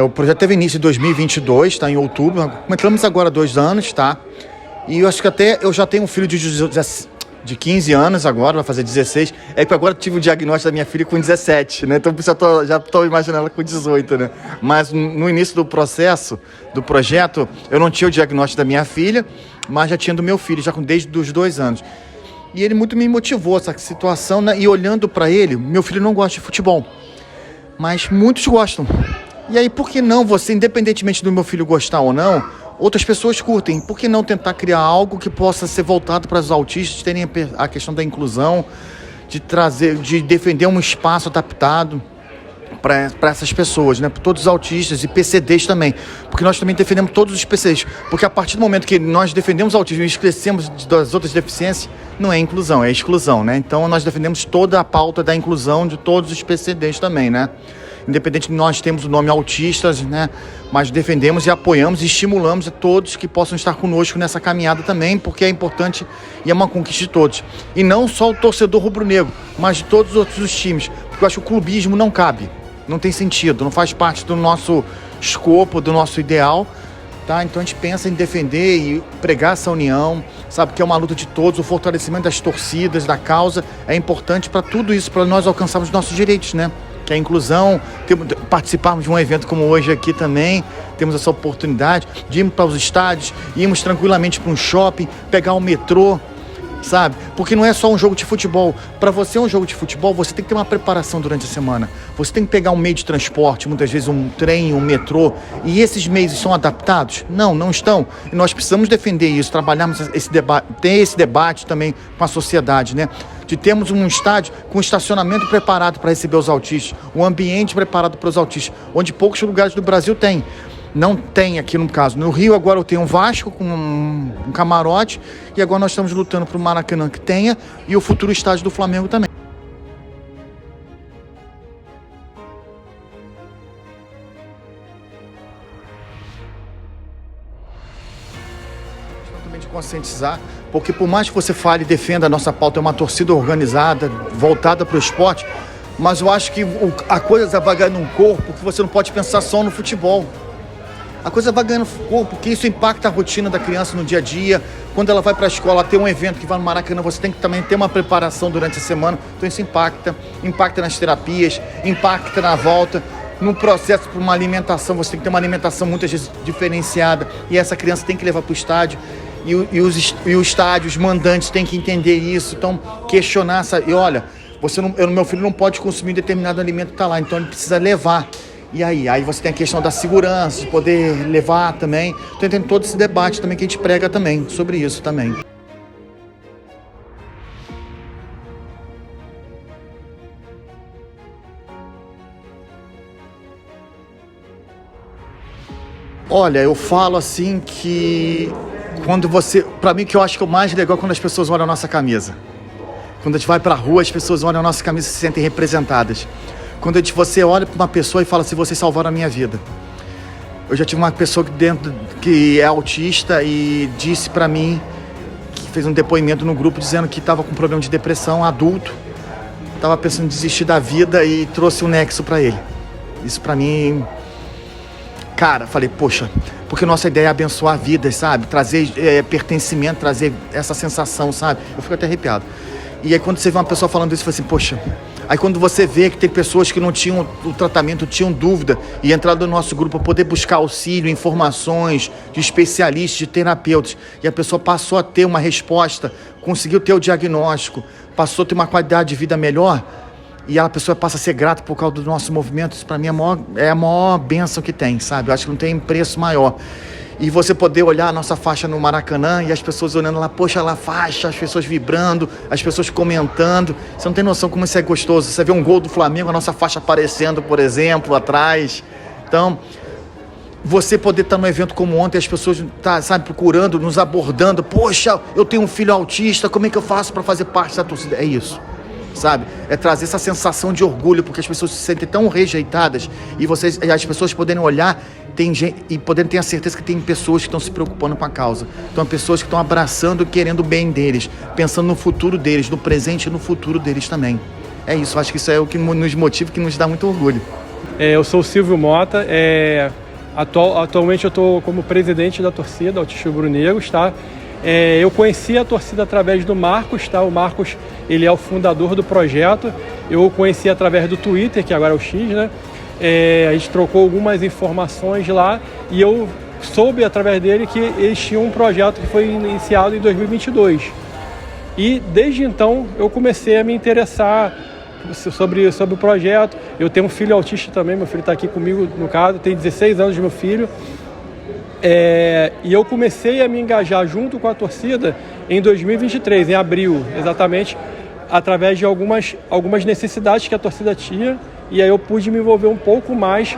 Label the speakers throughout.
Speaker 1: O projeto teve início em 2022, tá? Em outubro. Entramos agora há 2 anos, tá? E eu acho que até eu já tenho um filho de 15 anos agora, vai fazer 16. É que agora eu tive o diagnóstico da minha filha com 17, né? Então já tô imaginando ela com 18, né? Mas no início do processo, do projeto, eu não tinha o diagnóstico da minha filha, mas já tinha do meu filho, desde os 2 anos. E ele muito me motivou essa situação, né? E olhando para ele, meu filho não gosta de futebol, mas muitos gostam. E aí, por que não você, independentemente do meu filho gostar ou não, outras pessoas curtem? Por que não tentar criar algo que possa ser voltado para os autistas, terem a questão da inclusão, de defender um espaço adaptado para essas pessoas, né? Para todos os autistas e PCDs também, porque nós também defendemos todos os PCDs, porque a partir do momento que nós defendemos o autismo e esquecemos das outras deficiências, não é inclusão, é exclusão, né? Então nós defendemos toda a pauta da inclusão de todos os PCDs também, né? Independente de nós termos o nome autistas, né? Mas defendemos e apoiamos e estimulamos a todos que possam estar conosco nessa caminhada também, porque é importante e é uma conquista de todos. E não só o torcedor rubro-negro, mas de todos os outros times, porque eu acho que o clubismo não cabe, não tem sentido, não faz parte do nosso escopo, do nosso ideal, tá? Então a gente pensa em defender e pregar essa união, sabe, que é uma luta de todos, o fortalecimento das torcidas, da causa, é importante para tudo isso, para nós alcançarmos nossos direitos, né? Que é a inclusão, participarmos de um evento como hoje aqui também, temos essa oportunidade de irmos para os estádios, irmos tranquilamente para um shopping, pegar o metrô, sabe? Porque não é só um jogo de futebol. Para você um jogo de futebol, você tem que ter uma preparação durante a semana. Você tem que pegar um meio de transporte, muitas vezes um trem, um metrô, e esses meios são adaptados? Não estão. E nós precisamos defender isso, trabalharmos esse debate, ter esse debate também com a sociedade, né? De termos um estádio com estacionamento preparado para receber os autistas, um ambiente preparado para os autistas, onde poucos lugares do Brasil tem. Não tem aqui no caso. No Rio agora eu tenho um Vasco com um camarote, e agora nós estamos lutando para o Maracanã que tenha, e o futuro estádio do Flamengo também. Também de conscientizar, porque por mais que você fale e defenda, a nossa pauta é uma torcida organizada, voltada para o esporte, mas eu acho que a coisa vai ganhando um corpo que você não pode pensar só no futebol. A coisa vai ganhando corpo, porque isso impacta a rotina da criança no dia a dia. Quando ela vai para a escola, ter um evento que vai no Maracanã, você tem que também ter uma preparação durante a semana. Então isso impacta nas terapias, impacta na volta. No processo para uma alimentação, você tem que ter uma alimentação muitas vezes diferenciada. E essa criança tem que levar para o estádio. E o estádio, os mandantes têm que entender isso. Então, questionar essa... E olha, meu filho não pode consumir determinado alimento que está lá, então ele precisa levar. E aí você tem a questão da segurança, de poder levar também. Então tem todo esse debate também que a gente prega também, sobre isso também. Olha, eu falo assim que para mim, que eu acho que o mais legal é quando as pessoas olham a nossa camisa. Quando a gente vai pra rua, as pessoas olham a nossa camisa e se sentem representadas. Quando você olha para uma pessoa e fala assim, vocês salvaram a minha vida. Eu já tive uma pessoa que é autista e disse para mim, que fez um depoimento no grupo dizendo que estava com problema de depressão, adulto, estava pensando em desistir da vida e trouxe um nexo para ele. Isso para mim, cara, falei, poxa, porque nossa ideia é abençoar vidas, sabe? Trazer pertencimento, trazer essa sensação, sabe? Eu fico até arrepiado. E aí quando você vê uma pessoa falando isso, você fala assim, poxa... Aí quando você vê que tem pessoas que não tinham o tratamento, tinham dúvida, e entraram no nosso grupo para poder buscar auxílio, informações de especialistas, de terapeutas, e a pessoa passou a ter uma resposta, conseguiu ter o diagnóstico, passou a ter uma qualidade de vida melhor, e a pessoa passa a ser grata por causa do nosso movimento, isso para mim é a maior bênção que tem, sabe? Eu acho que não tem preço maior. E você poder olhar a nossa faixa no Maracanã e as pessoas olhando lá, poxa, lá a faixa, as pessoas vibrando, as pessoas comentando. Você não tem noção como isso é gostoso. Você vê um gol do Flamengo, a nossa faixa aparecendo, por exemplo, atrás. Então, você poder estar num evento como ontem, as pessoas sabe, procurando, nos abordando. Poxa, eu tenho um filho autista, como é que eu faço para fazer parte da torcida? É isso. Sabe? É trazer essa sensação de orgulho, porque as pessoas se sentem tão rejeitadas e as pessoas poderem olhar e poderem ter a certeza que tem pessoas que estão se preocupando com a causa. Então, pessoas que estão abraçando e querendo o bem deles, pensando no futuro deles, no presente e no futuro deles também. É isso, acho que isso é o que nos motiva, que nos dá muito orgulho.
Speaker 2: Eu sou o Silvio Mota, atualmente eu estou como presidente da torcida Autistas Rubro-Negros, tá? Eu conheci a torcida através do Marcos, tá? O Marcos, ele é o fundador do projeto. Eu o conheci através do Twitter, que agora é o X, né? A gente trocou algumas informações lá e eu soube através dele que eles tinham um projeto que foi iniciado em 2022. E desde então eu comecei a me interessar sobre o projeto. Eu tenho um filho autista também, meu filho está aqui comigo no caso, tem 16 anos de meu filho. E eu comecei a me engajar junto com a torcida em 2023, em abril, exatamente, através de algumas necessidades que a torcida tinha, e aí eu pude me envolver um pouco mais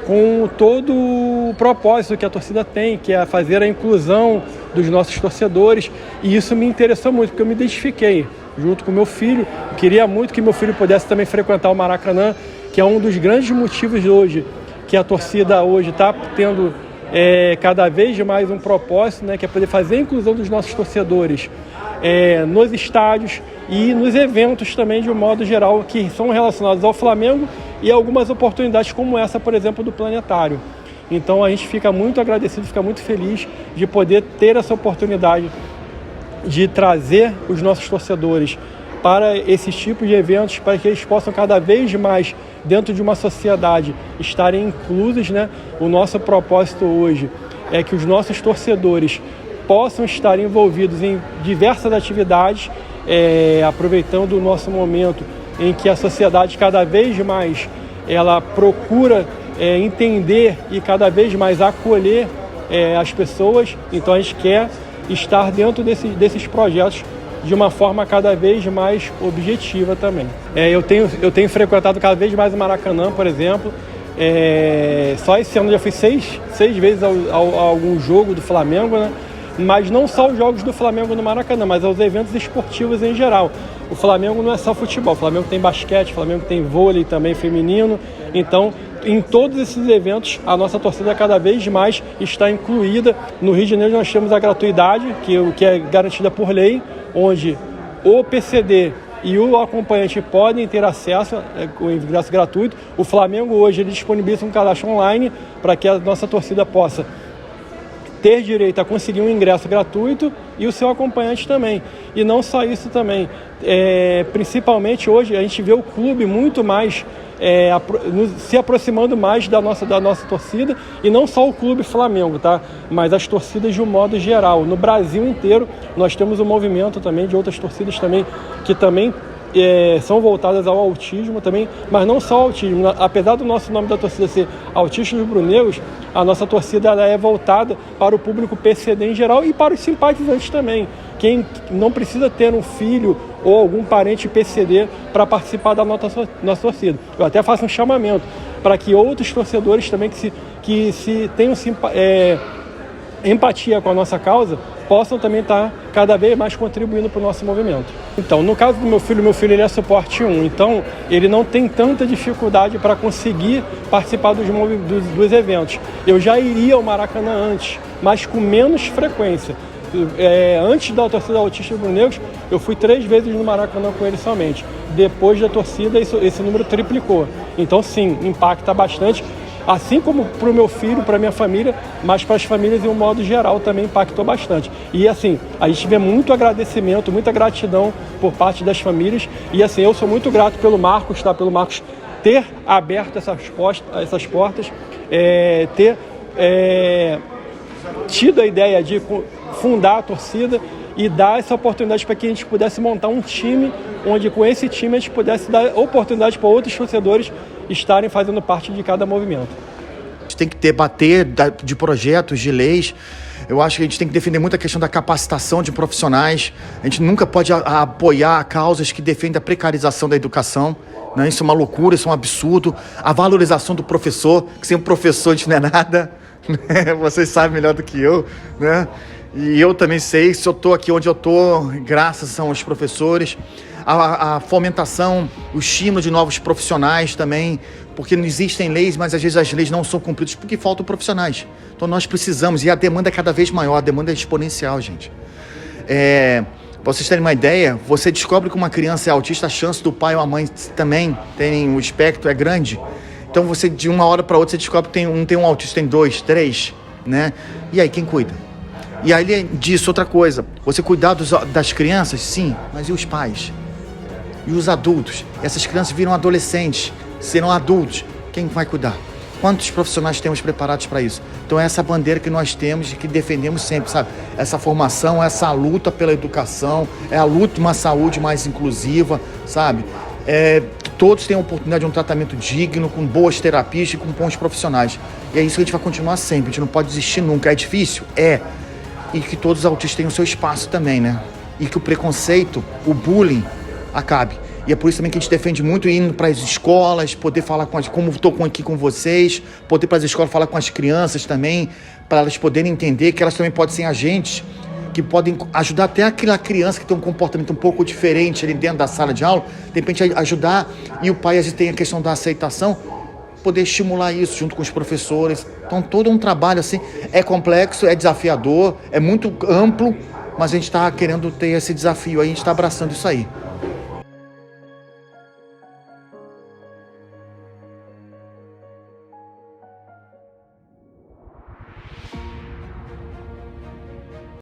Speaker 2: com todo o propósito que a torcida tem, que é fazer a inclusão dos nossos torcedores, e isso me interessou muito, porque eu me identifiquei junto com meu filho. Eu queria muito que meu filho pudesse também frequentar o Maracanã, que é um dos grandes motivos de hoje, que a torcida hoje está tendo cada vez mais um propósito, né, que é poder fazer a inclusão dos nossos torcedores nos estádios e nos eventos também, de um modo geral, que são relacionados ao Flamengo e algumas oportunidades como essa, por exemplo, do Planetário. Então a gente fica muito agradecido, fica muito feliz de poder ter essa oportunidade de trazer os nossos torcedores para esses tipos de eventos, para que eles possam cada vez mais, dentro de uma sociedade, estarem inclusos, né? O nosso propósito hoje é que os nossos torcedores possam estar envolvidos em diversas atividades, aproveitando o nosso momento em que a sociedade cada vez mais ela procura entender e cada vez mais acolher as pessoas. Então a gente quer estar dentro desses projetos de uma forma cada vez mais objetiva também. Eu tenho frequentado cada vez mais o Maracanã, por exemplo. Só esse ano já fui seis vezes a algum jogo do Flamengo, né? Mas não só os jogos do Flamengo no Maracanã, mas aos eventos esportivos em geral. O Flamengo não é só futebol, o Flamengo tem basquete, o Flamengo tem vôlei também feminino. Então, em todos esses eventos, a nossa torcida cada vez mais está incluída. No Rio de Janeiro nós temos a gratuidade, que é garantida por lei, onde o PCD e o acompanhante podem ter acesso com ingresso gratuito. O Flamengo hoje ele disponibiliza um cadastro online para que a nossa torcida possa ter direito a conseguir um ingresso gratuito e o seu acompanhante também. E não só isso também, principalmente hoje a gente vê o clube muito mais se aproximando mais da nossa torcida, e não só o clube Flamengo, tá? Mas as torcidas de um modo geral. No Brasil inteiro nós temos um movimento também de outras torcidas também, que também são voltadas ao autismo também, mas não só ao autismo. Apesar do nosso nome da torcida ser Autistas Rubro-Negros, a nossa torcida ela é voltada para o público PCD em geral e para os simpatizantes também. Quem não precisa ter um filho ou algum parente PCD para participar da nossa torcida. Eu até faço um chamamento para que outros torcedores também que se tenham empatia com a nossa causa possam também estar cada vez mais contribuindo para o nosso movimento. Então, no caso do meu filho ele é suporte 1, então ele não tem tanta dificuldade para conseguir participar dos eventos. Eu já iria ao Maracanã antes, mas com menos frequência. Antes da torcida Autistas Rubro-Negros, eu fui 3 vezes no Maracanã com ele somente. Depois da torcida, esse número triplicou. Então, sim, impacta bastante. Assim como para o meu filho, para a minha família, mas para as famílias em um modo geral também impactou bastante. E assim, a gente vê muito agradecimento, muita gratidão por parte das famílias. E assim, eu sou muito grato pelo Marcos, tá? Pelo Marcos ter aberto essas portas, ter tido a ideia de fundar a torcida e dar essa oportunidade para que a gente pudesse montar um time, onde com esse time a gente pudesse dar oportunidade para outros torcedores estarem fazendo parte de cada movimento.
Speaker 1: A gente tem que debater de projetos, de leis. Eu acho que a gente tem que defender muito a questão da capacitação de profissionais. A gente nunca pode apoiar causas que defendem a precarização da educação, né? Isso é uma loucura, isso é um absurdo. A valorização do professor, que sem o professor a gente não é nada, né? Vocês sabem melhor do que eu, né? E eu também sei, se eu estou aqui onde eu estou, graças aos professores. A fomentação, o estímulo de novos profissionais também, porque não existem leis, mas às vezes as leis não são cumpridas porque faltam profissionais. Então nós precisamos, e a demanda é cada vez maior, a demanda é exponencial, gente. Para vocês terem uma ideia, você descobre que uma criança é autista, a chance do pai ou a mãe também terem o espectro é grande. Então você, de uma hora para outra, você descobre que tem um autista, tem 2, 3, né? E aí, quem cuida? E aí, disso, outra coisa, você cuidar das crianças, sim, mas e os pais? E os adultos? Essas crianças viram adolescentes, serão adultos, quem vai cuidar? Quantos profissionais temos preparados para isso? Então é essa bandeira que nós temos e que defendemos sempre, sabe? Essa formação, essa luta pela educação, é a luta de uma saúde mais inclusiva, sabe? Que todos tenham a oportunidade de um tratamento digno, com boas terapias e com bons profissionais. E é isso que a gente vai continuar sempre, a gente não pode desistir nunca. É difícil? É. E que todos os autistas tenham o seu espaço também, né? E que o preconceito, o bullying, acabe. E é por isso também que a gente defende muito indo para as escolas, poder falar como estou aqui com vocês, poder para as escolas falar com as crianças também, para elas poderem entender que elas também podem ser agentes, que podem ajudar até aquela criança que tem um comportamento um pouco diferente ali dentro da sala de aula, de repente ajudar, e o pai às vezes tem a questão da aceitação, poder estimular isso junto com os professores. Então todo um trabalho assim, é complexo, é desafiador, é muito amplo, mas a gente está querendo ter esse desafio aí, a gente está abraçando isso aí.